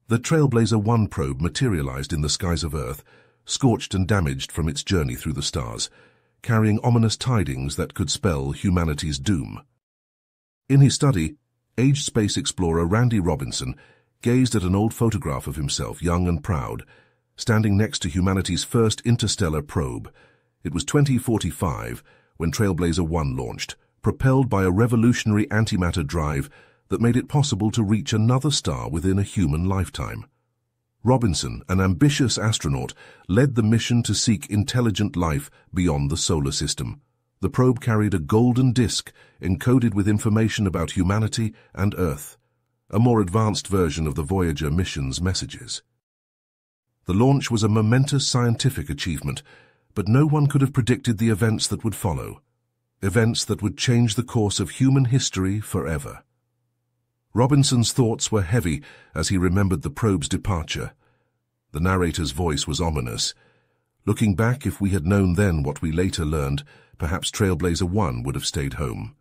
The Trailblazer 1 probe materialized in the skies of Earth, scorched and damaged from its journey through the stars, carrying ominous tidings that could spell humanity's doom. In his study, aged space explorer Randy Robinson gazed at an old photograph of himself, young and proud, standing next to humanity's first interstellar probe. It was 2045 when Trailblazer 1 launched, propelled by a revolutionary antimatter drive that made it possible to reach another star within a human lifetime. Robinson, an ambitious astronaut, led the mission to seek intelligent life beyond the solar system. The probe carried a golden disk encoded with information about humanity and Earth, a more advanced version of the Voyager mission's messages. The launch was a momentous scientific achievement, but no one could have predicted the events that would follow, events that would change the course of human history forever. Robinson's thoughts were heavy as he remembered the probe's departure. The narrator's voice was ominous. Looking back, if we had known then what we later learned, perhaps Trailblazer 1 would have stayed home.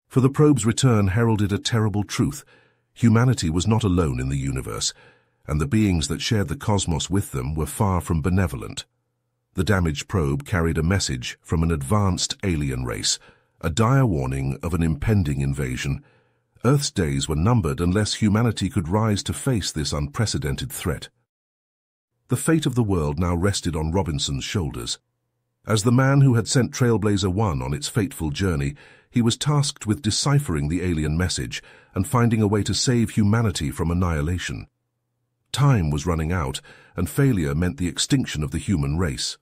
For the probe's return heralded a terrible truth. Humanity was not alone in the universe, and the beings that shared the cosmos with them were far from benevolent. The damaged probe carried a message from an advanced alien race, a dire warning of an impending invasion. Earth's days were numbered unless humanity could rise to face this unprecedented threat. The fate of the world now rested on Robinson's shoulders. As the man who had sent Trailblazer 1 on its fateful journey, he was tasked with deciphering the alien message and finding a way to save humanity from annihilation. Time was running out, and failure meant the extinction of the human race.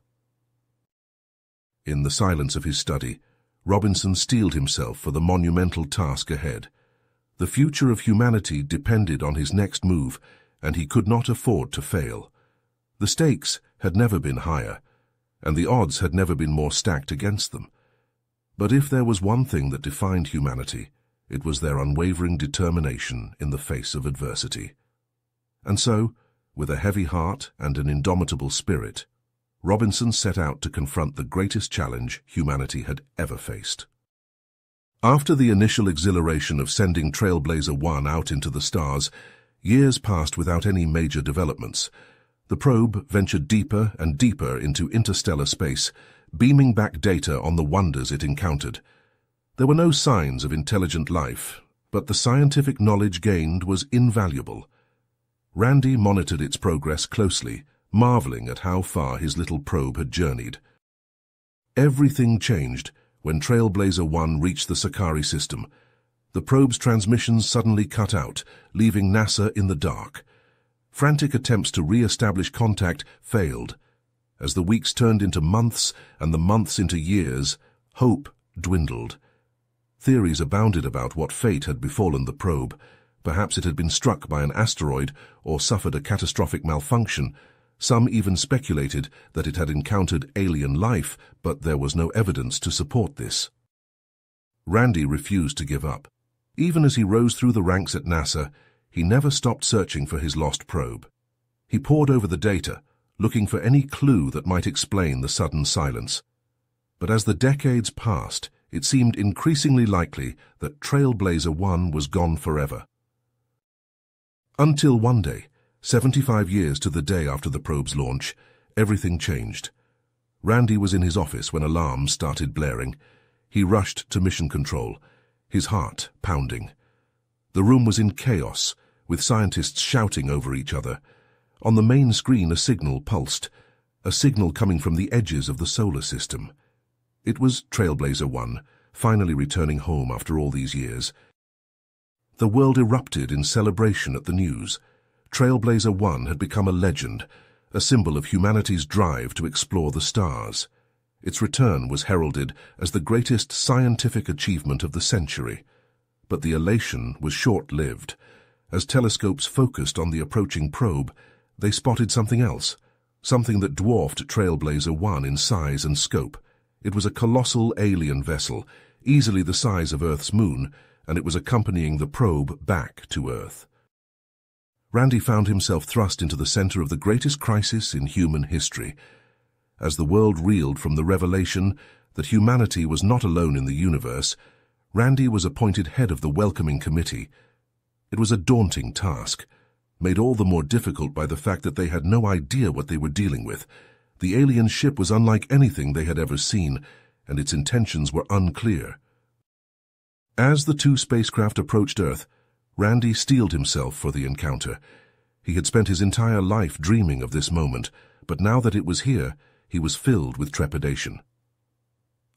In the silence of his study, Robinson steeled himself for the monumental task ahead. The future of humanity depended on his next move, and he could not afford to fail. The stakes had never been higher, and the odds had never been more stacked against them. But if there was one thing that defined humanity, it was their unwavering determination in the face of adversity. And so, with a heavy heart and an indomitable spirit, Robinson set out to confront the greatest challenge humanity had ever faced. After the initial exhilaration of sending Trailblazer 1 out into the stars, years passed without any major developments. The probe ventured deeper and deeper into interstellar space, beaming back data on the wonders it encountered. There were no signs of intelligent life, but the scientific knowledge gained was invaluable. Randy monitored its progress closely, marveling at how far his little probe had journeyed. Everything changed when Trailblazer 1 reached the Sakari system. The probe's transmissions suddenly cut out, leaving NASA in the dark. Frantic attempts to re-establish contact failed. As the weeks turned into months and the months into years, hope dwindled. Theories abounded about what fate had befallen the probe. Perhaps it had been struck by an asteroid or suffered a catastrophic malfunction. Some even speculated that it had encountered alien life, but there was no evidence to support this. Randy refused to give up. Even as he rose through the ranks at NASA, he never stopped searching for his lost probe. He pored over the data, looking for any clue that might explain the sudden silence. But as the decades passed, it seemed increasingly likely that Trailblazer 1 was gone forever. Until one day, 75 years to the day after the probe's launch, everything changed. Randy was in his office when alarms started blaring. He rushed to mission control, his heart pounding. The room was in chaos, with scientists shouting over each other. On the main screen a signal pulsed, a signal coming from the edges of the solar system. It was Trailblazer 1, finally returning home after all these years. The world erupted in celebration at the news. Trailblazer 1 had become a legend, a symbol of humanity's drive to explore the stars. Its return was heralded as the greatest scientific achievement of the century. But the elation was short-lived. As telescopes focused on the approaching probe, they spotted something else, something that dwarfed Trailblazer 1 in size and scope. It was a colossal alien vessel, easily the size of Earth's moon, and it was accompanying the probe back to Earth. Randy found himself thrust into the center of the greatest crisis in human history. As the world reeled from the revelation that humanity was not alone in the universe, Randy was appointed head of the welcoming committee. It was a daunting task. made all the more difficult by the fact that they had no idea what they were dealing with. The alien ship was unlike anything they had ever seen, and its intentions were unclear. As the two spacecraft approached Earth, Randy steeled himself for the encounter. He had spent his entire life dreaming of this moment, but now that it was here, he was filled with trepidation.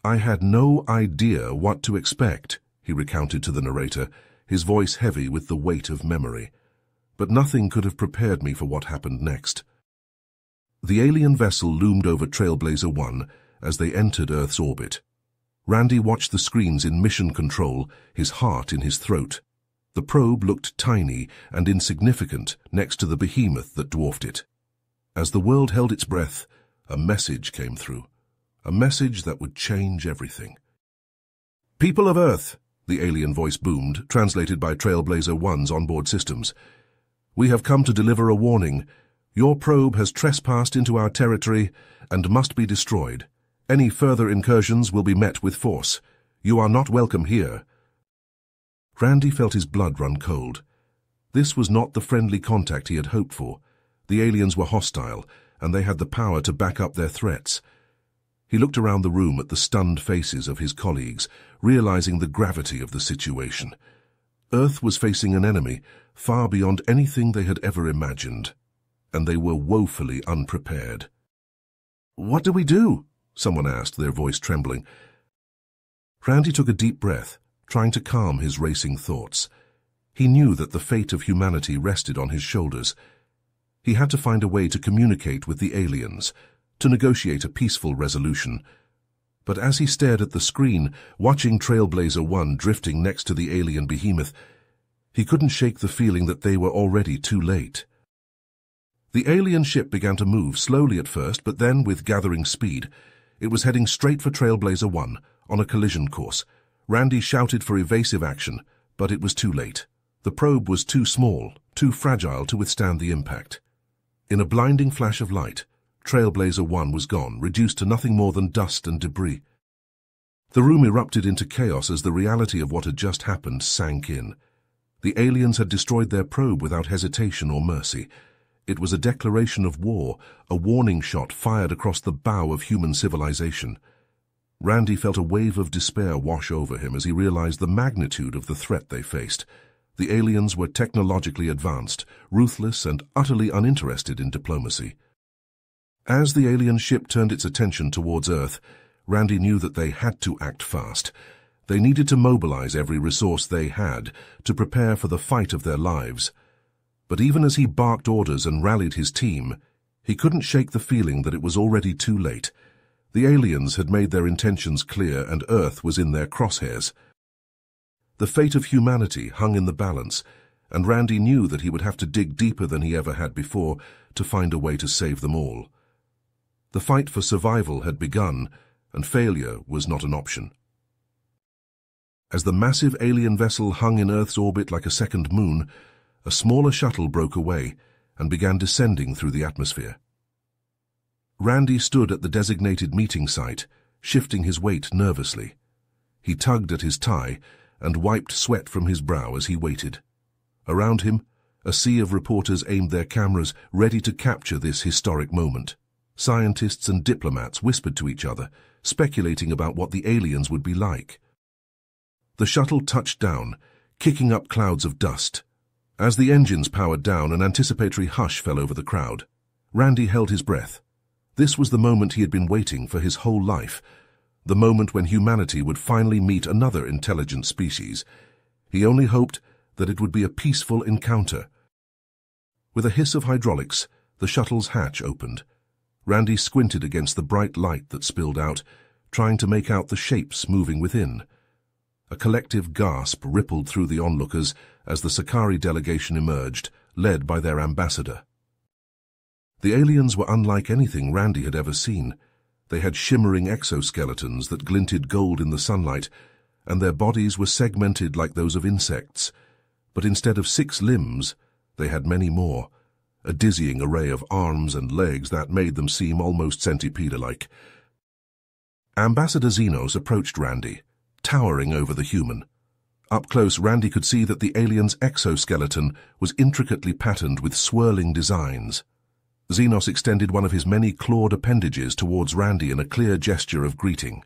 "I had no idea what to expect," he recounted to the narrator, his voice heavy with the weight of memory. "But nothing could have prepared me for what happened next." The alien vessel loomed over Trailblazer 1 as they entered Earth's orbit. Randy watched the screens in mission control, his heart in his throat. The probe looked tiny and insignificant next to the behemoth that dwarfed it. As the world held its breath, a message came through. A message that would change everything. "People of Earth," the alien voice boomed, translated by Trailblazer 1's onboard systems. "We have come to deliver a warning. Your probe has trespassed into our territory and must be destroyed. Any further incursions will be met with force. You are not welcome here." Randy felt his blood run cold. This was not the friendly contact he had hoped for. The aliens were hostile, and they had the power to back up their threats. He looked around the room at the stunned faces of his colleagues, realizing the gravity of the situation. Earth was facing an enemy far beyond anything they had ever imagined, and they were woefully unprepared. "What do we do?" someone asked, their voice trembling. Randy took a deep breath, trying to calm his racing thoughts. He knew that the fate of humanity rested on his shoulders. He had to find a way to communicate with the aliens, to negotiate a peaceful resolution. But as he stared at the screen, watching Trailblazer 1 drifting next to the alien behemoth, he couldn't shake the feeling that they were already too late. The alien ship began to move, slowly at first, but then with gathering speed. It was heading straight for Trailblazer 1, on a collision course. Randy shouted for evasive action, but it was too late. The probe was too small, too fragile to withstand the impact. In a blinding flash of light, Trailblazer 1 was gone, reduced to nothing more than dust and debris. The room erupted into chaos as the reality of what had just happened sank in. The aliens had destroyed their probe without hesitation or mercy. It was a declaration of war, a warning shot fired across the bow of human civilization. Randy felt a wave of despair wash over him as he realized the magnitude of the threat they faced. The aliens were technologically advanced, ruthless, and utterly uninterested in diplomacy. As the alien ship turned its attention towards Earth, Randy knew that they had to act fast. They needed to mobilize every resource they had to prepare for the fight of their lives. But even as he barked orders and rallied his team, he couldn't shake the feeling that it was already too late. The aliens had made their intentions clear, and Earth was in their crosshairs. The fate of humanity hung in the balance, and Randy knew that he would have to dig deeper than he ever had before to find a way to save them all. The fight for survival had begun, and failure was not an option. As the massive alien vessel hung in Earth's orbit like a second moon, a smaller shuttle broke away and began descending through the atmosphere. Randy stood at the designated meeting site, shifting his weight nervously. He tugged at his tie and wiped sweat from his brow as he waited. Around him, a sea of reporters aimed their cameras, ready to capture this historic moment. Scientists and diplomats whispered to each other, speculating about what the aliens would be like. The shuttle touched down, kicking up clouds of dust. As the engines powered down, an anticipatory hush fell over the crowd. Randy held his breath. This was the moment he had been waiting for his whole life, the moment when humanity would finally meet another intelligent species. He only hoped that it would be a peaceful encounter. With a hiss of hydraulics, the shuttle's hatch opened. Randy squinted against the bright light that spilled out, trying to make out the shapes moving within. A collective gasp rippled through the onlookers as the Sakari delegation emerged, led by their ambassador. The aliens were unlike anything Randy had ever seen. They had shimmering exoskeletons that glinted gold in the sunlight, and their bodies were segmented like those of insects. But instead of 6 limbs, they had many more, a dizzying array of arms and legs that made them seem almost centipede-like. Ambassador Xenos approached Randy, towering over the human. Up close, Randy could see that the alien's exoskeleton was intricately patterned with swirling designs. Xenos extended one of his many clawed appendages towards Randy in a clear gesture of greeting.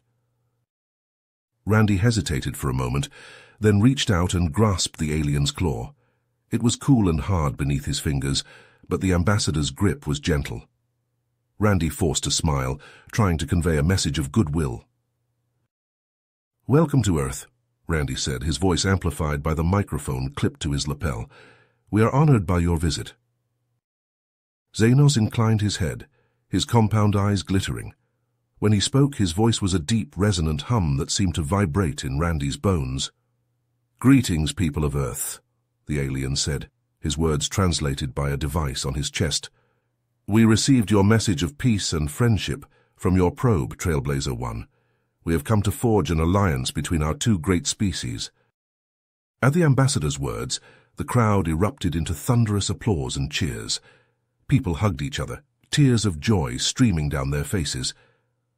Randy hesitated for a moment, then reached out and grasped the alien's claw. It was cool and hard beneath his fingers, but the ambassador's grip was gentle. Randy forced a smile, trying to convey a message of goodwill. "Welcome to Earth," Randy said, his voice amplified by the microphone clipped to his lapel. "We are honored by your visit." Xenos inclined his head, his compound eyes glittering. When he spoke, his voice was a deep, resonant hum that seemed to vibrate in Randy's bones. "Greetings, people of Earth," the alien said, his words translated by a device on his chest. "We received your message of peace and friendship from your probe, Trailblazer 1. We have come to forge an alliance between our two great species." At the ambassador's words, the crowd erupted into thunderous applause and cheers. People hugged each other, tears of joy streaming down their faces.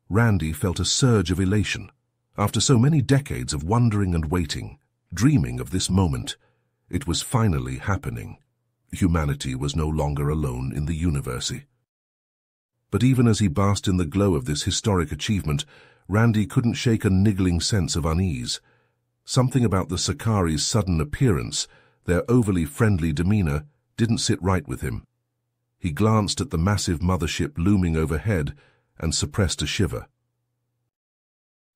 Randy felt a surge of elation. After so many decades of wondering and waiting, dreaming of this moment, it was finally happening. Humanity was no longer alone in the universe. But even as he basked in the glow of this historic achievement, Randy couldn't shake a niggling sense of unease. Something about the Sakari's sudden appearance, their overly friendly demeanor, didn't sit right with him. He glanced at the massive mothership looming overhead and suppressed a shiver.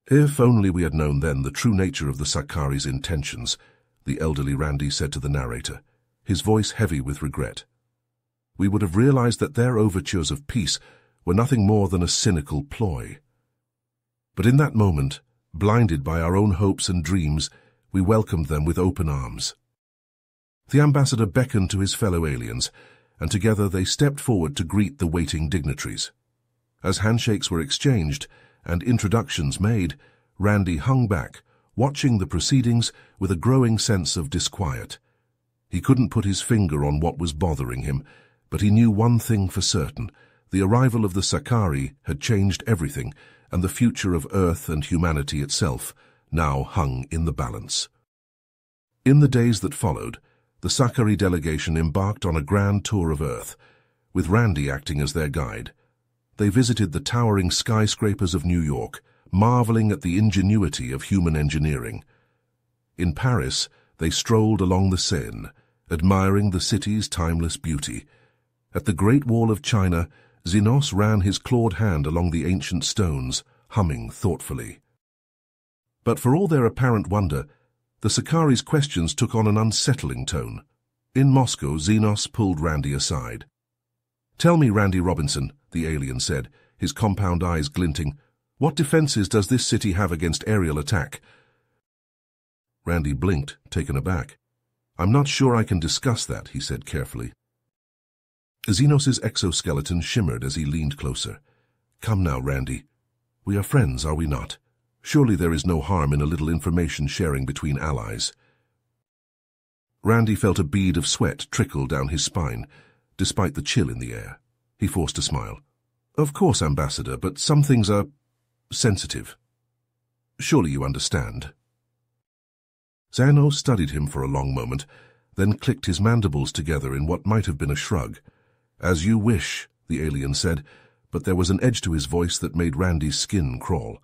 "If only we had known then the true nature of the Sakari's intentions," the elderly Randy said to the narrator, his voice heavy with regret. "We would have realized that their overtures of peace were nothing more than a cynical ploy. But in that moment, blinded by our own hopes and dreams, we welcomed them with open arms." The ambassador beckoned to his fellow aliens, and together they stepped forward to greet the waiting dignitaries. As handshakes were exchanged and introductions made, Randy hung back, watching the proceedings with a growing sense of disquiet. He couldn't put his finger on what was bothering him, but he knew one thing for certain: the arrival of the Sakari had changed everything, and the future of Earth and humanity itself now hung in the balance. In the days that followed, the Sakari delegation embarked on a grand tour of Earth, with Randy acting as their guide. They visited the towering skyscrapers of New York, marveling at the ingenuity of human engineering. In Paris, they strolled along the Seine, admiring the city's timeless beauty. At the Great Wall of China, Xenos ran his clawed hand along the ancient stones, humming thoughtfully. But for all their apparent wonder, the Sakari's questions took on an unsettling tone. In Moscow, Xenos pulled Randy aside. "Tell me, Randy Robinson," the alien said, his compound eyes glinting, "what defenses does this city have against aerial attack?" Randy blinked, taken aback. "I'm not sure I can discuss that," he said carefully. Xenos's exoskeleton shimmered as he leaned closer. "Come now, Randy. We are friends, are we not? Surely there is no harm in a little information sharing between allies." Randy felt a bead of sweat trickle down his spine, despite the chill in the air. He forced a smile. "Of course, Ambassador, but some things are sensitive. Surely you understand." Xenos studied him for a long moment, then clicked his mandibles together in what might have been a shrug. "As you wish," the alien said, but there was an edge to his voice that made Randy's skin crawl.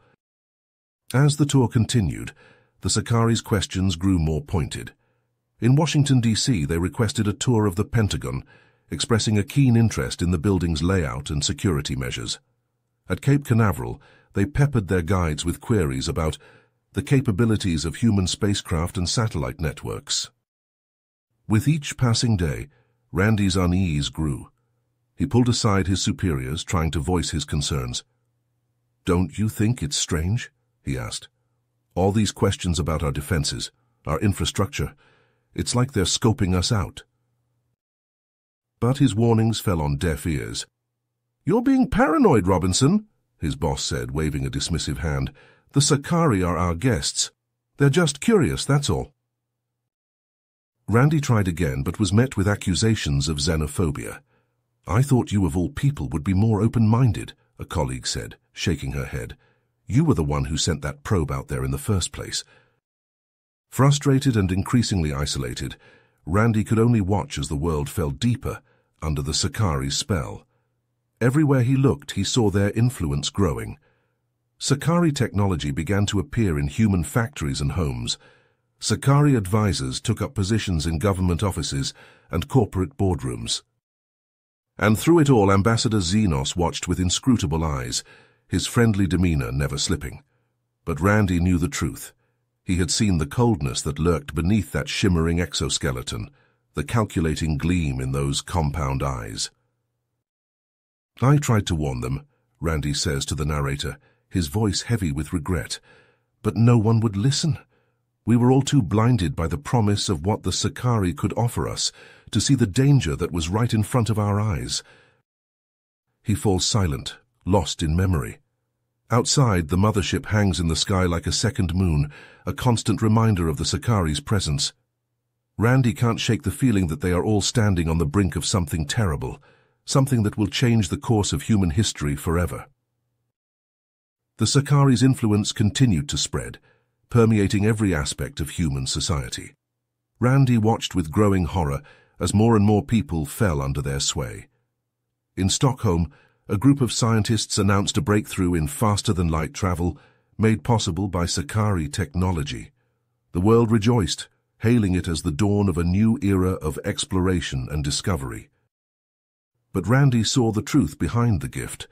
As the tour continued, the Sakari's questions grew more pointed. In Washington, D.C., they requested a tour of the Pentagon, expressing a keen interest in the building's layout and security measures. At Cape Canaveral, they peppered their guides with queries about the capabilities of human spacecraft and satellite networks. With each passing day, Randy's unease grew. He pulled aside his superiors, trying to voice his concerns. "Don't you think it's strange?" he asked. "All these questions about our defenses, our infrastructure. It's like they're scoping us out." But his warnings fell on deaf ears. "You're being paranoid, Robinson," his boss said, waving a dismissive hand. "The Sakari are our guests. They're just curious, that's all." Randy tried again, but was met with accusations of xenophobia. "I thought you of all people would be more open-minded," a colleague said, shaking her head. "You were the one who sent that probe out there in the first place." Frustrated and increasingly isolated, Randy could only watch as the world fell deeper under the Sakari's spell. Everywhere he looked, he saw their influence growing. Sakari technology began to appear in human factories and homes. Sakari advisors took up positions in government offices and corporate boardrooms. And through it all, Ambassador Xenos watched with inscrutable eyes, his friendly demeanor never slipping. But Randy knew the truth. He had seen the coldness that lurked beneath that shimmering exoskeleton, the calculating gleam in those compound eyes. "I tried to warn them," Randy says to the narrator, his voice heavy with regret, "but no one would listen. We were all too blinded by the promise of what the Sakari could offer us to see the danger that was right in front of our eyes." He falls silent, lost in memory. Outside, the mothership hangs in the sky like a second moon, a constant reminder of the Sakari's presence. Randy can't shake the feeling that they are all standing on the brink of something terrible, something that will change the course of human history forever. The Sakari's influence continued to spread, permeating every aspect of human society. Randy watched with growing horror as more and more people fell under their sway. In Stockholm, a group of scientists announced a breakthrough in faster-than-light travel made possible by Sakari technology. The world rejoiced, hailing it as the dawn of a new era of exploration and discovery. But Randy saw the truth behind the gift.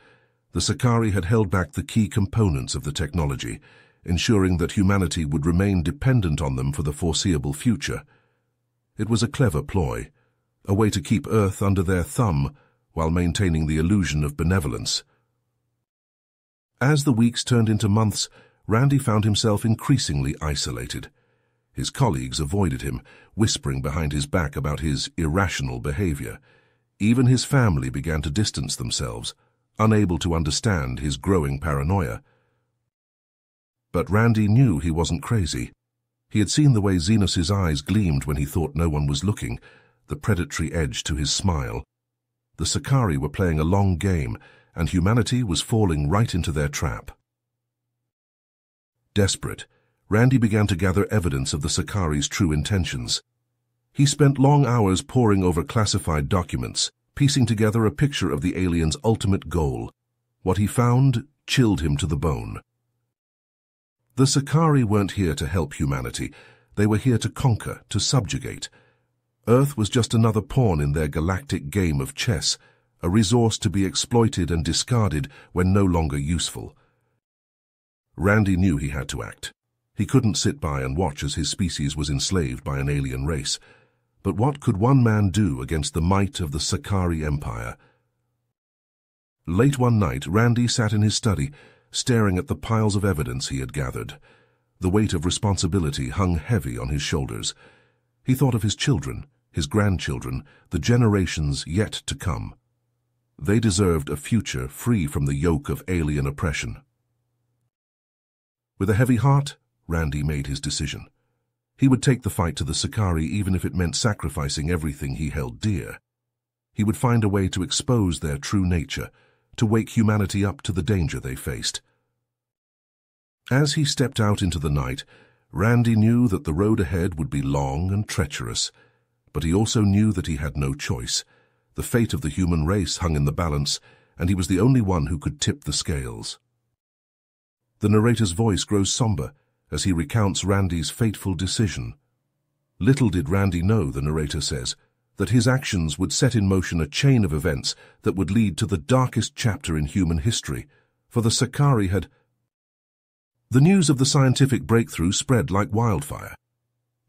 The Sakari had held back the key components of the technology, ensuring that humanity would remain dependent on them for the foreseeable future. It was a clever ploy, a way to keep Earth under their thumb while maintaining the illusion of benevolence. As the weeks turned into months, Randy found himself increasingly isolated. His colleagues avoided him, whispering behind his back about his irrational behavior. Even his family began to distance themselves, unable to understand his growing paranoia. But Randy knew he wasn't crazy. He had seen the way Xenos's eyes gleamed when he thought no one was looking, the predatory edge to his smile. The Sakari were playing a long game, and humanity was falling right into their trap. Desperate, Randy began to gather evidence of the Sakari's true intentions. He spent long hours poring over classified documents, piecing together a picture of the aliens' ultimate goal. What he found chilled him to the bone. The Sakari weren't here to help humanity. They were here to conquer, to subjugate. Earth was just another pawn in their galactic game of chess, a resource to be exploited and discarded when no longer useful. Randy knew he had to act. He couldn't sit by and watch as his species was enslaved by an alien race. But what could one man do against the might of the Sakari Empire? Late one night, Randy sat in his study, staring at the piles of evidence he had gathered. The weight of responsibility hung heavy on his shoulders. He thought of his children, his grandchildren, the generations yet to come. They deserved a future free from the yoke of alien oppression. With a heavy heart, Randy made his decision. He would take the fight to the Sakari even if it meant sacrificing everything he held dear. He would find a way to expose their true nature, to wake humanity up to the danger they faced. As he stepped out into the night, Randy knew that the road ahead would be long and treacherous, but he also knew that he had no choice. The fate of the human race hung in the balance, and he was the only one who could tip the scales. The narrator's voice grows somber as he recounts Randy's fateful decision. Little did Randy know, the narrator says, that his actions would set in motion a chain of events that would lead to the darkest chapter in human history, for the Sakari had... The news of the scientific breakthrough spread like wildfire.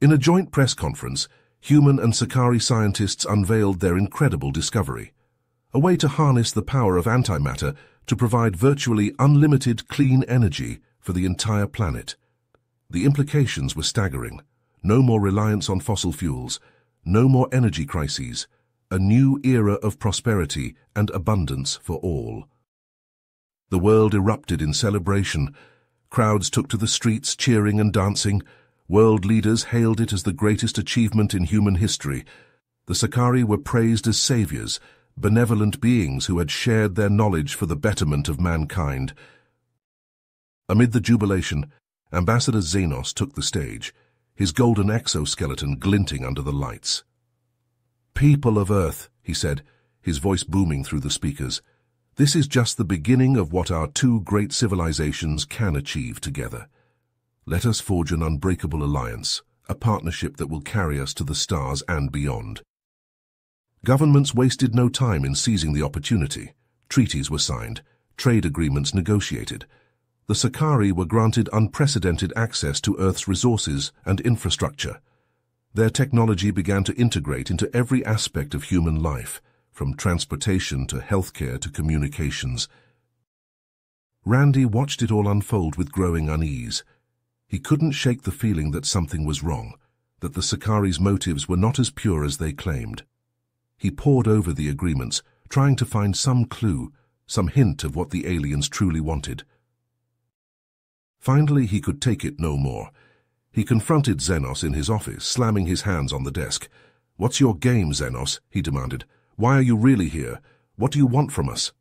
In a joint press conference, human and Sakari scientists unveiled their incredible discovery, a way to harness the power of antimatter to provide virtually unlimited clean energy for the entire planet. The implications were staggering. No more reliance on fossil fuels, no more energy crises, a new era of prosperity and abundance for all. The world erupted in celebration. Crowds took to the streets cheering and dancing. World leaders hailed it as the greatest achievement in human history. The Sakari were praised as saviors, benevolent beings who had shared their knowledge for the betterment of mankind. Amid the jubilation, Ambassador Xenos took the stage. his golden exoskeleton glinting under the lights. "People of Earth," he said, his voice booming through the speakers, "this is just the beginning of what our two great civilizations can achieve together. Let us forge an unbreakable alliance, a partnership that will carry us to the stars and beyond." Governments wasted no time in seizing the opportunity. Treaties were signed, trade agreements negotiated. The Sakari were granted unprecedented access to Earth's resources and infrastructure. Their technology began to integrate into every aspect of human life, from transportation to healthcare to communications. Randy watched it all unfold with growing unease. He couldn't shake the feeling that something was wrong, that the Sakari's motives were not as pure as they claimed. He pored over the agreements, trying to find some clue, some hint of what the aliens truly wanted. Finally, he could take it no more. He confronted Xenos in his office, slamming his hands on the desk. "What's your game, Xenos?" he demanded. "Why are you really here? What do you want from us?"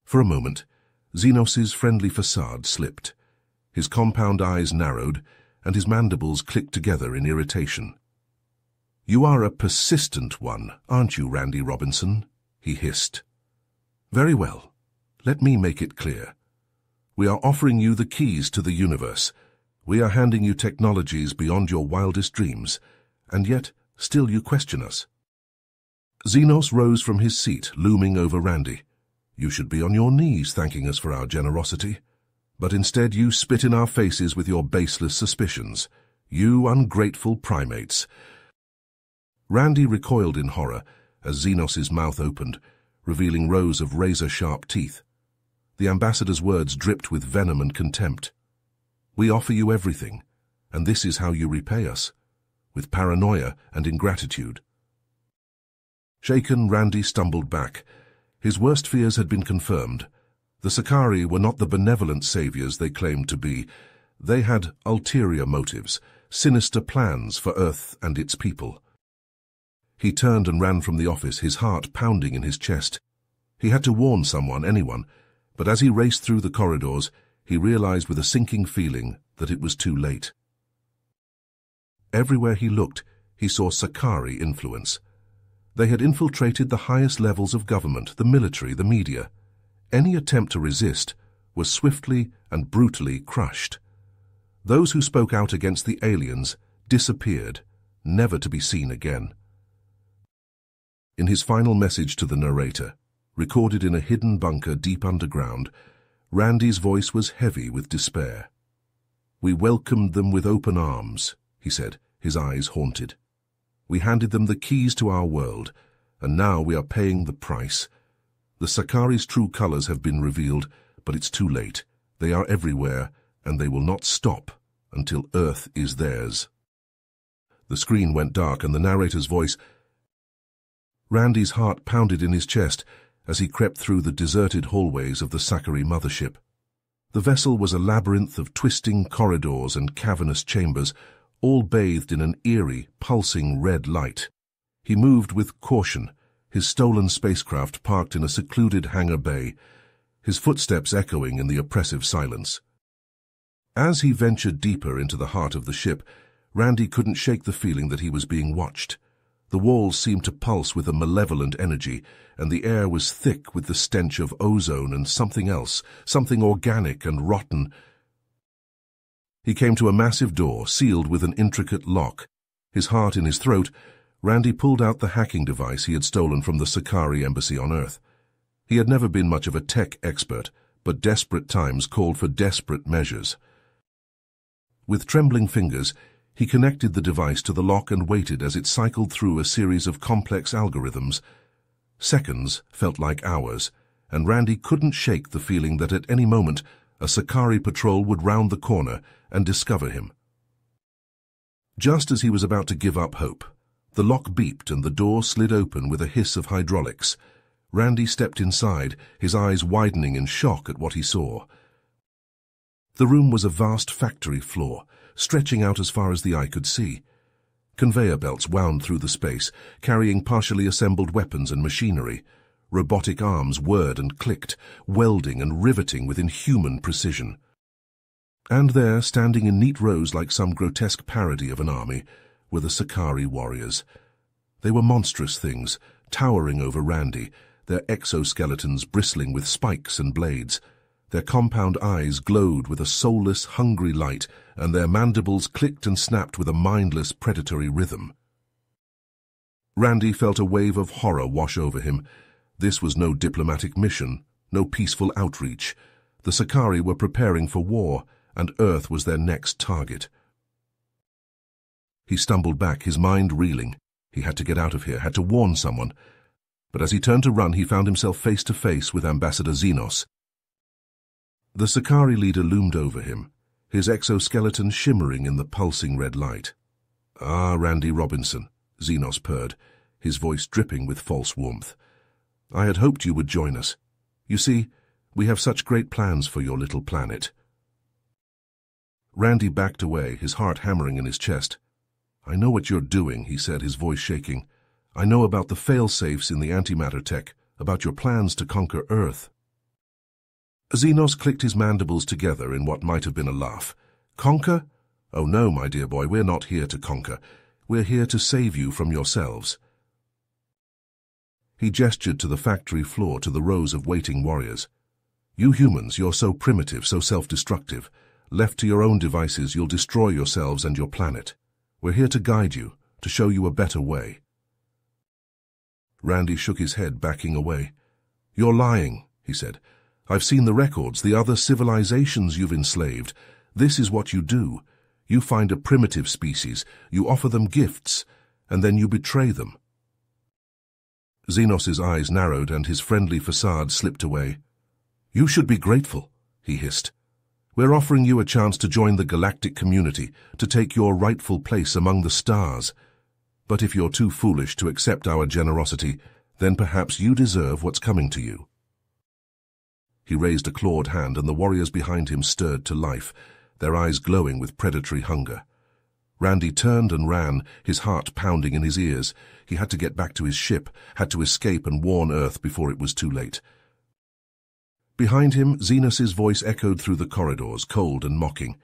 For a moment, Xenos's friendly facade slipped. His compound eyes narrowed, and his mandibles clicked together in irritation. "You are a persistent one, aren't you, Randy Robinson?" he hissed. "Very well. Let me make it clear. We are offering you the keys to the universe. We are handing you technologies beyond your wildest dreams, and yet still you question us." Xenos rose from his seat, looming over Randy. "You should be on your knees thanking us for our generosity. But instead you spit in our faces with your baseless suspicions. You ungrateful primates." Randy recoiled in horror as Xenos's mouth opened, revealing rows of razor-sharp teeth. The ambassador's words dripped with venom and contempt. "We offer you everything, and this is how you repay us, with paranoia and ingratitude." Shaken, Randy stumbled back. His worst fears had been confirmed. The Sakari were not the benevolent saviors they claimed to be. They had ulterior motives, sinister plans for Earth and its people. He turned and ran from the office, his heart pounding in his chest. He had to warn someone, anyone, but as he raced through the corridors, he realized with a sinking feeling that it was too late. Everywhere he looked, he saw Sakari influence. They had infiltrated the highest levels of government, the military, the media. Any attempt to resist was swiftly and brutally crushed. Those who spoke out against the aliens disappeared, never to be seen again. In his final message to the narrator, recorded in a hidden bunker deep underground, Randy's voice was heavy with despair. "We welcomed them with open arms," he said, his eyes haunted. "We handed them the keys to our world, and now we are paying the price. The Sakari's true colors have been revealed, but it's too late. They are everywhere, and they will not stop until Earth is theirs." The screen went dark, and the narrator's voice... Randy's heart pounded in his chest as he crept through the deserted hallways of the Sakari mothership. The vessel was a labyrinth of twisting corridors and cavernous chambers, all bathed in an eerie, pulsing red light. He moved with caution, his stolen spacecraft parked in a secluded hangar bay, his footsteps echoing in the oppressive silence. As he ventured deeper into the heart of the ship, Randy couldn't shake the feeling that he was being watched. The walls seemed to pulse with a malevolent energy, and the air was thick with the stench of ozone and something else, something organic and rotten. He came to a massive door, sealed with an intricate lock. His heart in his throat, Randy pulled out the hacking device he had stolen from the Sakari embassy on Earth. He had never been much of a tech expert, but desperate times called for desperate measures. With trembling fingers, he connected the device to the lock and waited as it cycled through a series of complex algorithms. Seconds felt like hours, and Randy couldn't shake the feeling that at any moment a Sakari patrol would round the corner and discover him. Just as he was about to give up hope, the lock beeped and the door slid open with a hiss of hydraulics. Randy stepped inside, his eyes widening in shock at what he saw. The room was a vast factory floor, stretching out as far as the eye could see. Conveyor belts wound through the space, carrying partially assembled weapons and machinery. Robotic arms whirred and clicked, welding and riveting with inhuman precision. And there, standing in neat rows like some grotesque parody of an army, were the Sakari warriors. They were monstrous things, towering over Randy, their exoskeletons bristling with spikes and blades. Their compound eyes glowed with a soulless, hungry light, and their mandibles clicked and snapped with a mindless, predatory rhythm. Randy felt a wave of horror wash over him. This was no diplomatic mission, no peaceful outreach. The Sakari were preparing for war, and Earth was their next target. He stumbled back, his mind reeling. He had to get out of here, had to warn someone. But as he turned to run, he found himself face to face with Ambassador Xenos. The Sakari leader loomed over him, his exoskeleton shimmering in the pulsing red light. "Ah, Randy Robinson," Xenos purred, his voice dripping with false warmth. "I had hoped you would join us. You see, we have such great plans for your little planet." Randy backed away, his heart hammering in his chest. "I know what you're doing," he said, his voice shaking. "I know about the fail-safes in the antimatter tech, about your plans to conquer Earth." Xenos clicked his mandibles together in what might have been a laugh. "Conquer? Oh no, my dear boy, we're not here to conquer. We're here to save you from yourselves." He gestured to the factory floor, to the rows of waiting warriors. "You humans, you're so primitive, so self-destructive. Left to your own devices, you'll destroy yourselves and your planet. We're here to guide you, to show you a better way." Randy shook his head, backing away. "You're lying," he said. "I've seen the records, the other civilizations you've enslaved. This is what you do. You find a primitive species, you offer them gifts, and then you betray them." Xenos's eyes narrowed and his friendly facade slipped away. "You should be grateful," he hissed. "We're offering you a chance to join the galactic community, to take your rightful place among the stars. But if you're too foolish to accept our generosity, then perhaps you deserve what's coming to you." He raised a clawed hand, and the warriors behind him stirred to life, their eyes glowing with predatory hunger. Randy turned and ran, his heart pounding in his ears. He had to get back to his ship, had to escape and warn Earth before it was too late. Behind him, Xenos's voice echoed through the corridors, cold and mocking.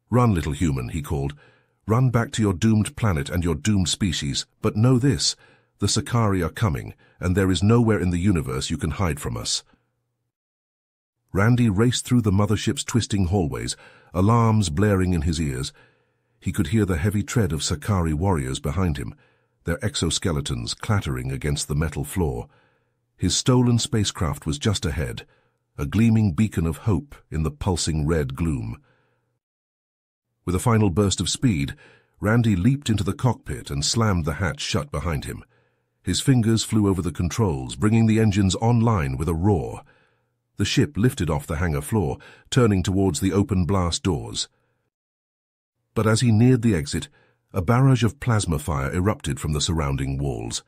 "Run, little human," he called. "Run back to your doomed planet and your doomed species. But know this, the Sakari are coming, and there is nowhere in the universe you can hide from us." Randy raced through the mothership's twisting hallways, alarms blaring in his ears. He could hear the heavy tread of Sakari warriors behind him, their exoskeletons clattering against the metal floor. His stolen spacecraft was just ahead, a gleaming beacon of hope in the pulsing red gloom. With a final burst of speed, Randy leaped into the cockpit and slammed the hatch shut behind him. His fingers flew over the controls, bringing the engines online with a roar. The ship lifted off the hangar floor, turning towards the open blast doors. But as he neared the exit, a barrage of plasma fire erupted from the surrounding walls.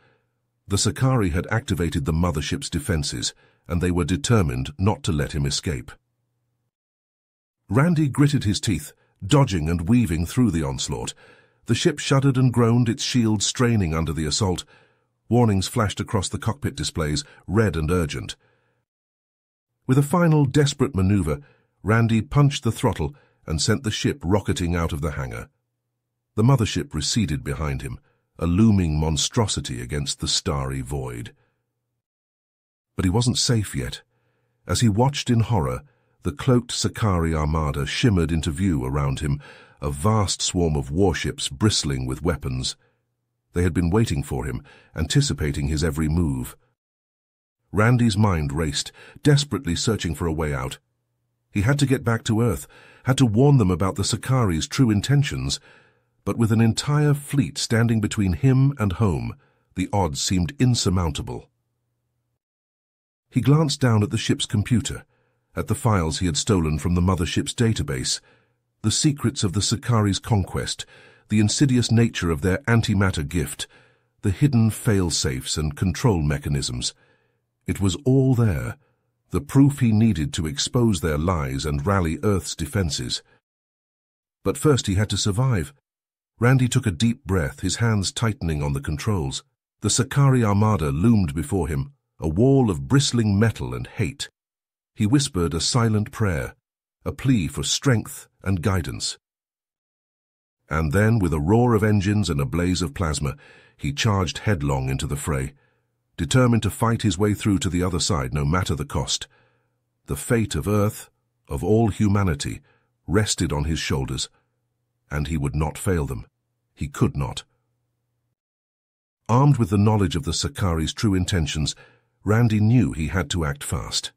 The Sakari had activated the mothership's defenses, and they were determined not to let him escape. Randy gritted his teeth, dodging and weaving through the onslaught. The ship shuddered and groaned, its shields straining under the assault. Warnings flashed across the cockpit displays, red and urgent. With a final desperate maneuver, Randy punched the throttle and sent the ship rocketing out of the hangar. The mothership receded behind him, a looming monstrosity against the starry void. But he wasn't safe yet. As he watched in horror, the cloaked Sakari armada shimmered into view around him, a vast swarm of warships bristling with weapons. They had been waiting for him, anticipating his every move. Randy's mind raced, desperately searching for a way out. He had to get back to Earth, had to warn them about the Sakari's true intentions, but with an entire fleet standing between him and home, the odds seemed insurmountable. He glanced down at the ship's computer, at the files he had stolen from the mothership's database, the secrets of the Sakari's conquest, the insidious nature of their antimatter gift, the hidden fail-safes and control mechanisms. It was all there, the proof he needed to expose their lies and rally Earth's defenses. But first he had to survive. Randy took a deep breath, his hands tightening on the controls. The Sakari armada loomed before him, a wall of bristling metal and hate. He whispered a silent prayer, a plea for strength and guidance. And then, with a roar of engines and a blaze of plasma, he charged headlong into the fray, determined to fight his way through to the other side no matter the cost. The fate of Earth, of all humanity, rested on his shoulders, and he would not fail them. He could not. Armed with the knowledge of the Sakari's true intentions, Randy knew he had to act fast.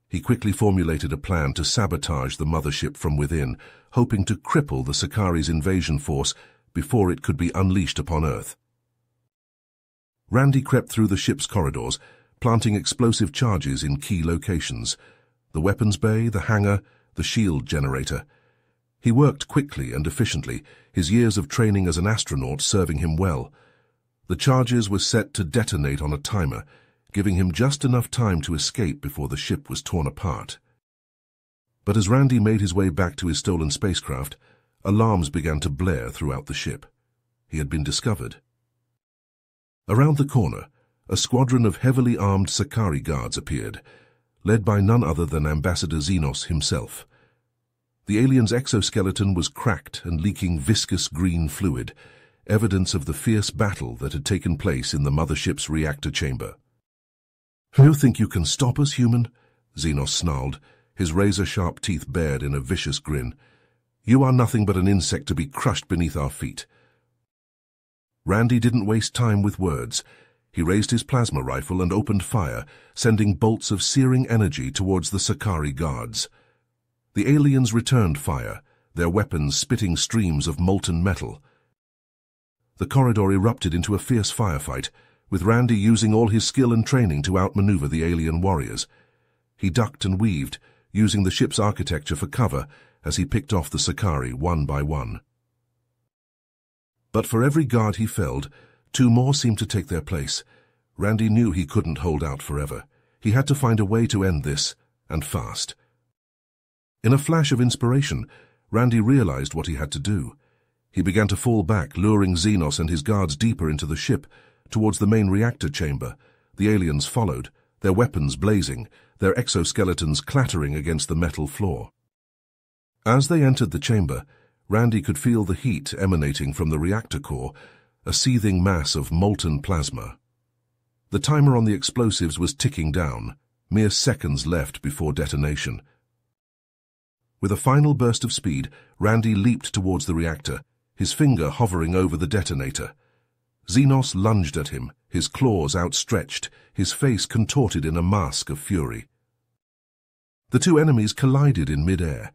He quickly formulated a plan to sabotage the mothership from within, hoping to cripple the Sakari's invasion force before it could be unleashed upon Earth. Randy crept through the ship's corridors, planting explosive charges in key locations: the weapons bay, the hangar, the shield generator. He worked quickly and efficiently, his years of training as an astronaut serving him well. The charges were set to detonate on a timer, giving him just enough time to escape before the ship was torn apart. But as Randy made his way back to his stolen spacecraft, alarms began to blare throughout the ship. He had been discovered. Around the corner, a squadron of heavily armed Sakari guards appeared, led by none other than Ambassador Xenos himself. The alien's exoskeleton was cracked and leaking viscous green fluid, evidence of the fierce battle that had taken place in the mothership's reactor chamber. "You think you can stop us, human?" Xenos snarled, his razor-sharp teeth bared in a vicious grin. "You are nothing but an insect to be crushed beneath our feet." Randy didn't waste time with words. He raised his plasma rifle and opened fire, sending bolts of searing energy towards the Sakari guards. The aliens returned fire, their weapons spitting streams of molten metal. The corridor erupted into a fierce firefight, with Randy using all his skill and training to outmaneuver the alien warriors. He ducked and weaved, using the ship's architecture for cover as he picked off the Sakari one by one. But for every guard he felled, two more seemed to take their place. Randy knew he couldn't hold out forever. He had to find a way to end this, and fast. In a flash of inspiration, Randy realized what he had to do. He began to fall back, luring Xenos and his guards deeper into the ship, towards the main reactor chamber. The aliens followed, their weapons blazing, their exoskeletons clattering against the metal floor. As they entered the chamber, Randy could feel the heat emanating from the reactor core, a seething mass of molten plasma. The timer on the explosives was ticking down, mere seconds left before detonation. With a final burst of speed, Randy leaped towards the reactor, his finger hovering over the detonator. Xenos lunged at him, his claws outstretched, his face contorted in a mask of fury. The two enemies collided in mid-air,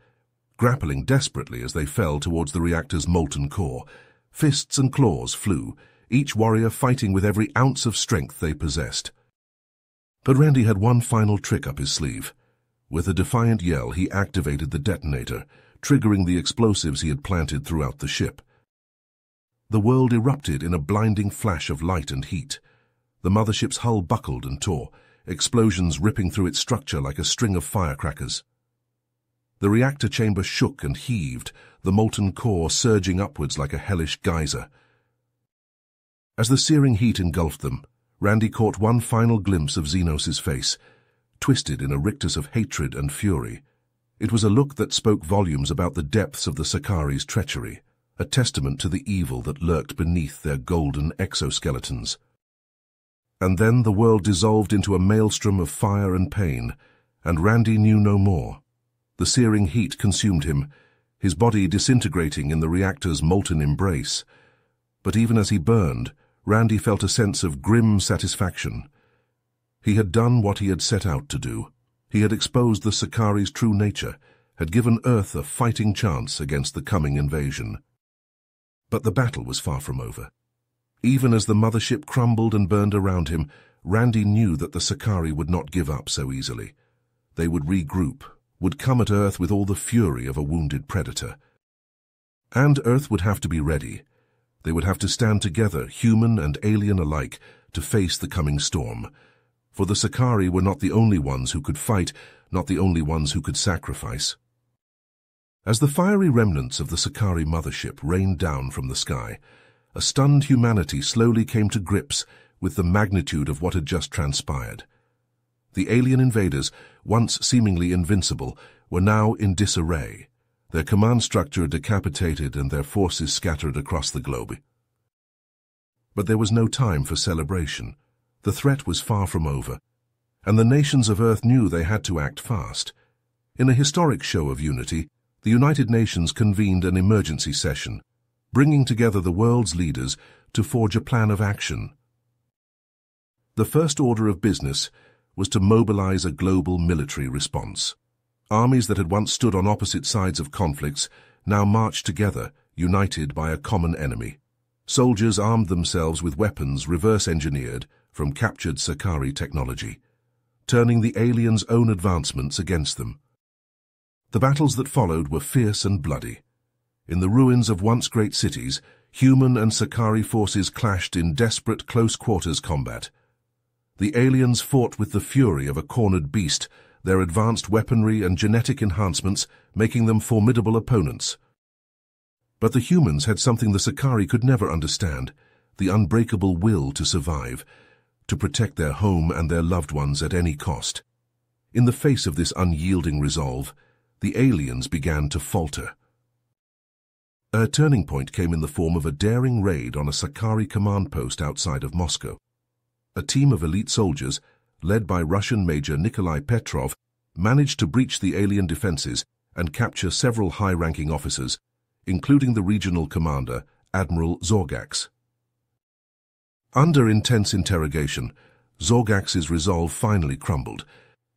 grappling desperately as they fell towards the reactor's molten core. Fists and claws flew, each warrior fighting with every ounce of strength they possessed. But Randy had one final trick up his sleeve. With a defiant yell, he activated the detonator, triggering the explosives he had planted throughout the ship. The world erupted in a blinding flash of light and heat. The mothership's hull buckled and tore, explosions ripping through its structure like a string of firecrackers. The reactor chamber shook and heaved, the molten core surging upwards like a hellish geyser. As the searing heat engulfed them, Randy caught one final glimpse of Xenos' face, twisted in a rictus of hatred and fury. It was a look that spoke volumes about the depths of the Sakari's treachery, a testament to the evil that lurked beneath their golden exoskeletons. And then the world dissolved into a maelstrom of fire and pain, and Randy knew no more. The searing heat consumed him, his body disintegrating in the reactor's molten embrace. But even as he burned, Randy felt a sense of grim satisfaction. He had done what he had set out to do. He had exposed the Sakari's true nature, had given Earth a fighting chance against the coming invasion. But the battle was far from over. Even as the mothership crumbled and burned around him, Randy knew that the Sakari would not give up so easily. They would regroup, would come at Earth with all the fury of a wounded predator. And Earth would have to be ready. They would have to stand together, human and alien alike, to face the coming storm. For the Sakari were not the only ones who could fight, not the only ones who could sacrifice. As the fiery remnants of the Sakari mothership rained down from the sky, a stunned humanity slowly came to grips with the magnitude of what had just transpired. The alien invaders, once seemingly invincible, were now in disarray, their command structure decapitated and their forces scattered across the globe. But there was no time for celebration. The threat was far from over, and the nations of Earth knew they had to act fast. In a historic show of unity, the United Nations convened an emergency session, bringing together the world's leaders to forge a plan of action. The first order of business was to mobilize a global military response. Armies that had once stood on opposite sides of conflicts now marched together, united by a common enemy. Soldiers armed themselves with weapons reverse-engineered from captured Sakari technology, turning the aliens' own advancements against them. The battles that followed were fierce and bloody. In the ruins of once great cities, human and Sakari forces clashed in desperate close-quarters combat. The aliens fought with the fury of a cornered beast, their advanced weaponry and genetic enhancements making them formidable opponents. But the humans had something the Sakari could never understand, the unbreakable will to survive, to protect their home and their loved ones at any cost. In the face of this unyielding resolve, the aliens began to falter. A turning point came in the form of a daring raid on a Sakari command post outside of Moscow. A team of elite soldiers, led by Russian Major Nikolai Petrov, managed to breach the alien defenses and capture several high-ranking officers, including the regional commander, Admiral Zorgax. Under intense interrogation, Zorgax's resolve finally crumbled.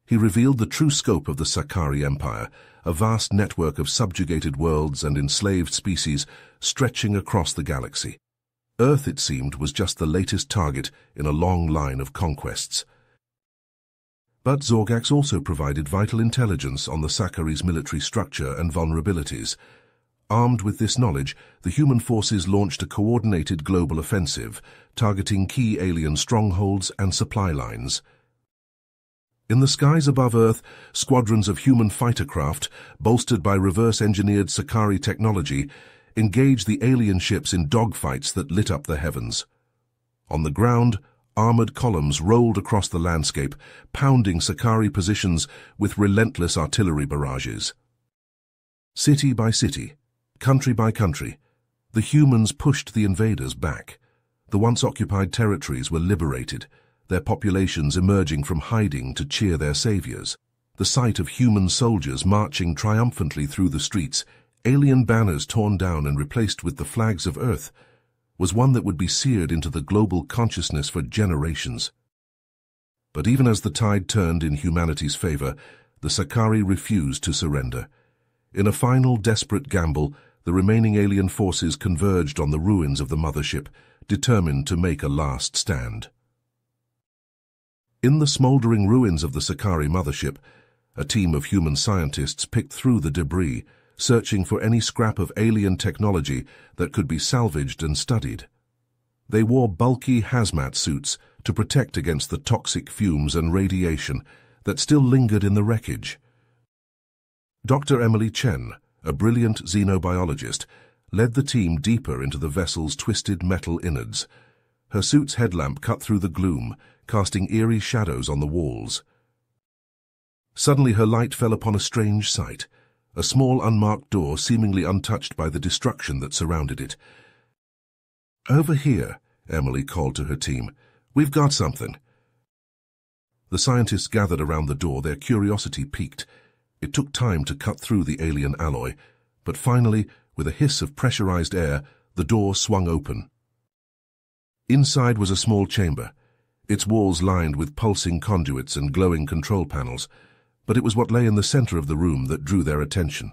He revealed the true scope of the Sakari Empire, a vast network of subjugated worlds and enslaved species stretching across the galaxy. Earth, it seemed, was just the latest target in a long line of conquests. But Zorgax also provided vital intelligence on the Sakari's military structure and vulnerabilities. Armed with this knowledge, the human forces launched a coordinated global offensive, targeting key alien strongholds and supply lines. In the skies above Earth, squadrons of human fighter craft, bolstered by reverse-engineered Sakari technology, engaged the alien ships in dogfights that lit up the heavens. On the ground, armored columns rolled across the landscape, pounding Sakari positions with relentless artillery barrages. City by city, country by country, the humans pushed the invaders back. The once occupied territories were liberated, their populations emerging from hiding to cheer their saviors. The sight of human soldiers marching triumphantly through the streets, alien banners torn down and replaced with the flags of Earth, was one that would be seared into the global consciousness for generations. But even as the tide turned in humanity's favor, the Sakari refused to surrender. In a final desperate gamble, the remaining alien forces converged on the ruins of the mothership, determined to make a last stand. In the smoldering ruins of the Sakari mothership, a team of human scientists picked through the debris, searching for any scrap of alien technology that could be salvaged and studied. They wore bulky hazmat suits to protect against the toxic fumes and radiation that still lingered in the wreckage. Dr. Emily Chen, a brilliant xenobiologist, led the team deeper into the vessel's twisted metal innards. Her suit's headlamp cut through the gloom, casting eerie shadows on the walls. Suddenly her light fell upon a strange sight, a small unmarked door seemingly untouched by the destruction that surrounded it. "Over here," Emily called to her team. "We've got something." The scientists gathered around the door, their curiosity piqued. It took time to cut through the alien alloy, but finally, with a hiss of pressurized air, the door swung open. Inside was a small chamber, its walls lined with pulsing conduits and glowing control panels, but it was what lay in the center of the room that drew their attention.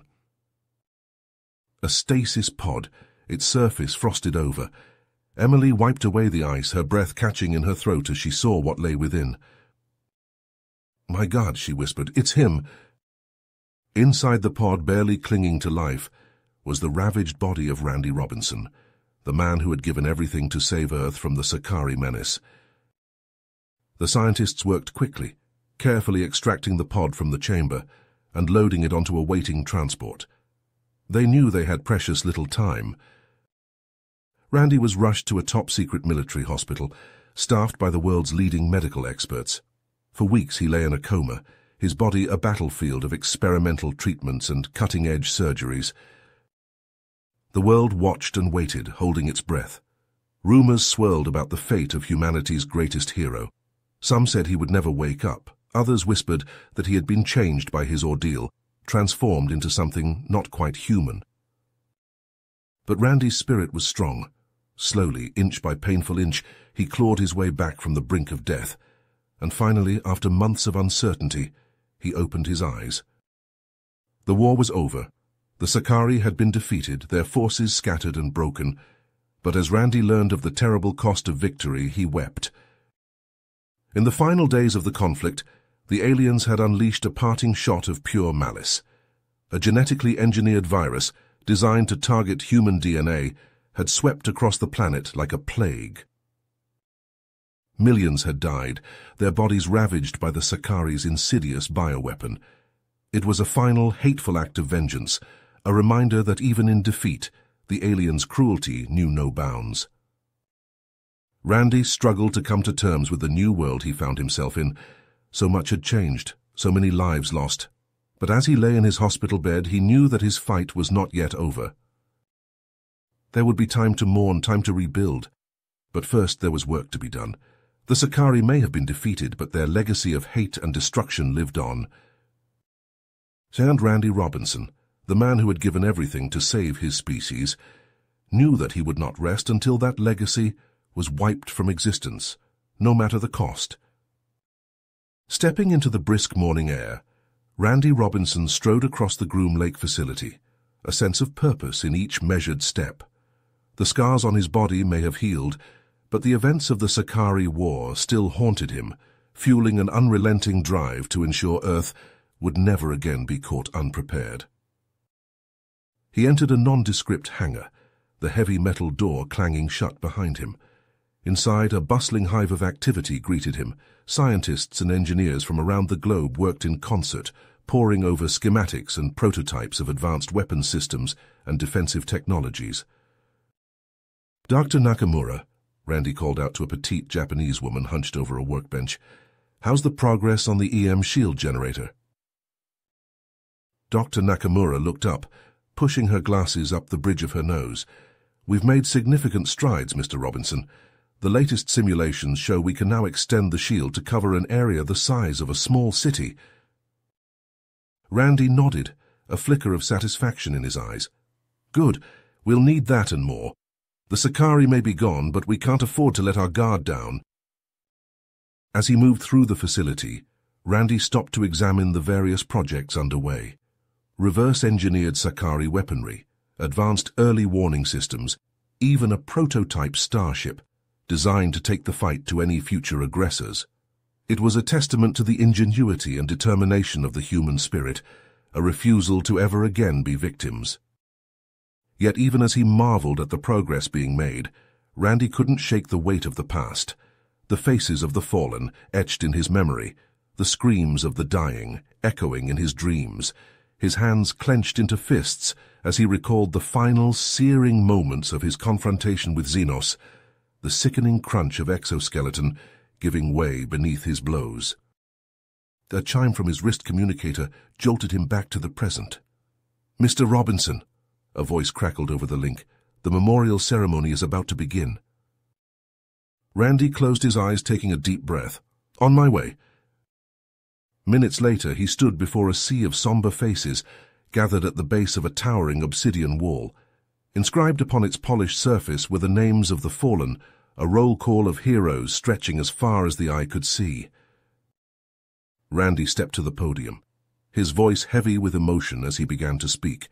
A stasis pod, its surface frosted over. Emily wiped away the ice, her breath catching in her throat as she saw what lay within. "My God," she whispered, "it's him." Inside the pod, barely clinging to life, was the ravaged body of Randy Robinson, the man who had given everything to save Earth from the Sakari menace. The scientists worked quickly, carefully extracting the pod from the chamber and loading it onto a waiting transport. They knew they had precious little time. Randy was rushed to a top-secret military hospital, staffed by the world's leading medical experts. For weeks he lay in a coma, his body a battlefield of experimental treatments and cutting-edge surgeries. The world watched and waited, holding its breath. Rumors swirled about the fate of humanity's greatest hero. Some said he would never wake up. Others whispered that he had been changed by his ordeal, transformed into something not quite human. But Randy's spirit was strong. Slowly, inch by painful inch, he clawed his way back from the brink of death. And finally, after months of uncertainty, he opened his eyes. The war was over. The Sakari had been defeated, their forces scattered and broken. But as Randy learned of the terrible cost of victory, he wept. In the final days of the conflict, the aliens had unleashed a parting shot of pure malice. A genetically engineered virus, designed to target human DNA, had swept across the planet like a plague. Millions had died, their bodies ravaged by the Sakari's insidious bioweapon. It was a final, hateful act of vengeance, a reminder that even in defeat, the aliens' cruelty knew no bounds. Randy struggled to come to terms with the new world he found himself in. So much had changed, so many lives lost. But as he lay in his hospital bed, he knew that his fight was not yet over. There would be time to mourn, time to rebuild. But first there was work to be done. The Sakari may have been defeated, but their legacy of hate and destruction lived on. And Randy Robinson, the man who had given everything to save his species, knew that he would not rest until that legacy was wiped from existence, no matter the cost. Stepping into the brisk morning air, Randy Robinson strode across the Groom Lake facility, a sense of purpose in each measured step. The scars on his body may have healed, but the events of the Sakari War still haunted him, fueling an unrelenting drive to ensure Earth would never again be caught unprepared. He entered a nondescript hangar, the heavy metal door clanging shut behind him. Inside, a bustling hive of activity greeted him. Scientists and engineers from around the globe worked in concert, poring over schematics and prototypes of advanced weapons systems and defensive technologies. "Dr. Nakamura," Randy called out to a petite Japanese woman hunched over a workbench, "how's the progress on the EM shield generator?" Dr. Nakamura looked up, pushing her glasses up the bridge of her nose. "We've made significant strides, Mr. Robinson. The latest simulations show we can now extend the shield to cover an area the size of a small city." Randy nodded, a flicker of satisfaction in his eyes. "Good. We'll need that and more. The Sakari may be gone, but we can't afford to let our guard down." As he moved through the facility, Randy stopped to examine the various projects underway. Reverse-engineered Sakari weaponry, advanced early warning systems, even a prototype starship, designed to take the fight to any future aggressors. It was a testament to the ingenuity and determination of the human spirit, a refusal to ever again be victims. Yet even as he marveled at the progress being made, Randy couldn't shake the weight of the past, the faces of the fallen etched in his memory, the screams of the dying echoing in his dreams. His hands clenched into fists as he recalled the final searing moments of his confrontation with Xenos, the sickening crunch of exoskeleton giving way beneath his blows. A chime from his wrist communicator jolted him back to the present. "Mr. Robinson," a voice crackled over the link, "the memorial ceremony is about to begin." Randy closed his eyes, taking a deep breath. "On my way." Minutes later, he stood before a sea of somber faces gathered at the base of a towering obsidian wall. Inscribed upon its polished surface were the names of the fallen, a roll call of heroes stretching as far as the eye could see. Randy stepped to the podium, his voice heavy with emotion as he began to speak.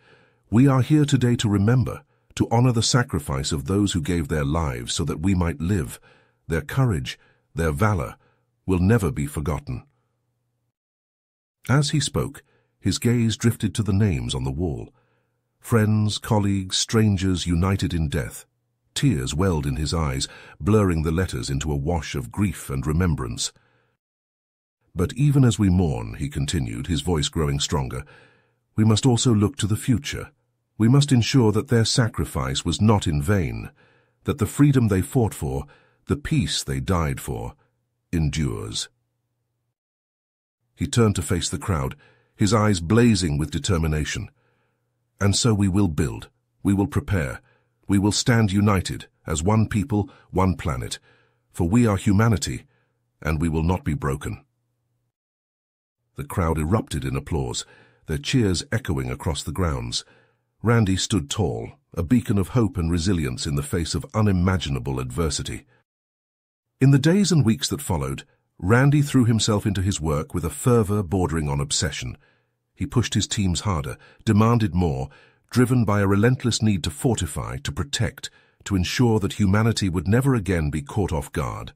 "We are here today to remember, to honor the sacrifice of those who gave their lives so that we might live. Their courage, their valor, will never be forgotten." As he spoke, his gaze drifted to the names on the wall. Friends, colleagues, strangers united in death. Tears welled in his eyes, blurring the letters into a wash of grief and remembrance. "But even as we mourn," he continued, his voice growing stronger, "we must also look to the future. We must ensure that their sacrifice was not in vain, that the freedom they fought for, the peace they died for, endures." He turned to face the crowd, his eyes blazing with determination. "And so we will build, we will prepare, we will stand united as one people, one planet, for we are humanity, and we will not be broken." The crowd erupted in applause, their cheers echoing across the grounds. Randy stood tall, a beacon of hope and resilience in the face of unimaginable adversity. In the days and weeks that followed, Randy threw himself into his work with a fervor bordering on obsession. He pushed his teams harder, demanded more, driven by a relentless need to fortify, to protect, to ensure that humanity would never again be caught off guard.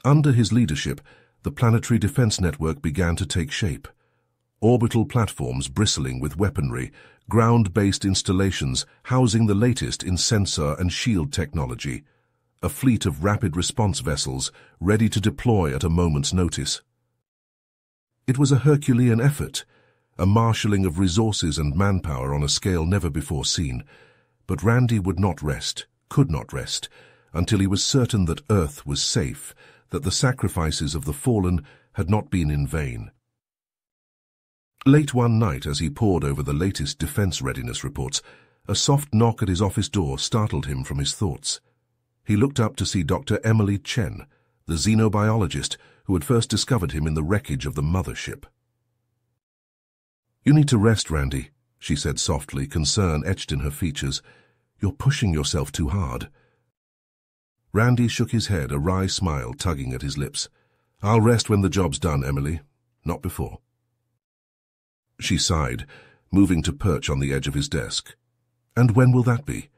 Under his leadership, the planetary defense network began to take shape. Orbital platforms bristling with weaponry, ground-based installations housing the latest in sensor and shield technology, a fleet of rapid response vessels ready to deploy at a moment's notice. It was a Herculean effort, a marshalling of resources and manpower on a scale never before seen, but Randy would not rest, could not rest, until he was certain that Earth was safe, that the sacrifices of the fallen had not been in vain. Late one night, as he pored over the latest defense readiness reports, a soft knock at his office door startled him from his thoughts. He looked up to see Dr. Emily Chen, the xenobiologist who had first discovered him in the wreckage of the mothership. "You need to rest, Randy," she said softly, concern etched in her features. "You're pushing yourself too hard." Randy shook his head, a wry smile tugging at his lips. "I'll rest when the job's done, Emily, not before." She sighed, moving to perch on the edge of his desk. "And when will that be?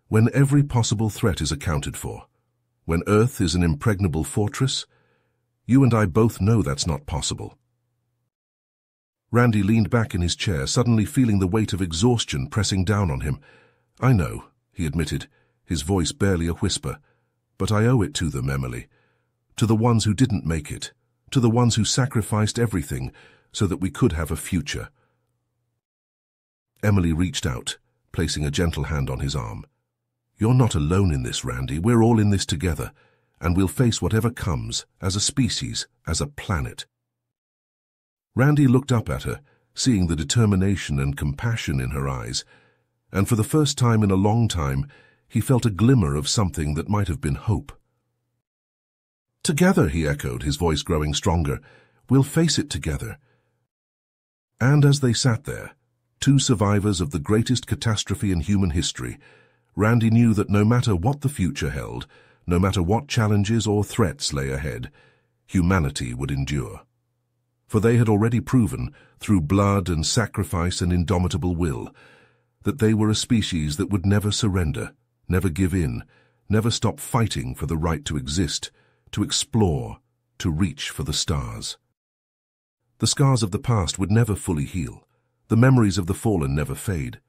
When every possible threat is accounted for? When Earth is an impregnable fortress? You and I both know that's not possible." Randy leaned back in his chair, suddenly feeling the weight of exhaustion pressing down on him. "I know," he admitted, his voice barely a whisper, "but I owe it to them, Emily. To the ones who didn't make it, to the ones who sacrificed everything so that we could have a future." Emily reached out, placing a gentle hand on his arm. "You're not alone in this, Randy. We're all in this together, and we'll face whatever comes, as a species, as a planet." Randy looked up at her, seeing the determination and compassion in her eyes, and for the first time in a long time, he felt a glimmer of something that might have been hope. "Together," he echoed, his voice growing stronger. "We'll face it together." And as they sat there, two survivors of the greatest catastrophe in human history, Randy knew that no matter what the future held, no matter what challenges or threats lay ahead, humanity would endure. For they had already proven, through blood and sacrifice and indomitable will, that they were a species that would never surrender, never give in, never stop fighting for the right to exist, to explore, to reach for the stars. The scars of the past would never fully heal, the memories of the fallen never fade.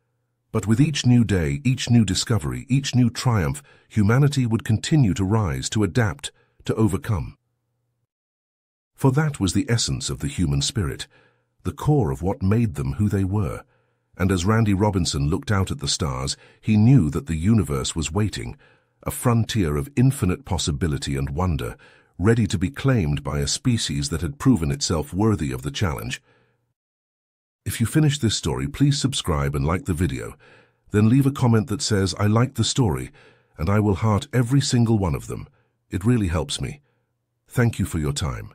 But with each new day, each new discovery, each new triumph, humanity would continue to rise, to adapt, to overcome. For that was the essence of the human spirit, the core of what made them who they were. And as Randy Robinson looked out at the stars, he knew that the universe was waiting, a frontier of infinite possibility and wonder, ready to be claimed by a species that had proven itself worthy of the challenge. If you finished this story, please subscribe and like the video. Then leave a comment that says, "I liked the story," and I will heart every single one of them. It really helps me. Thank you for your time.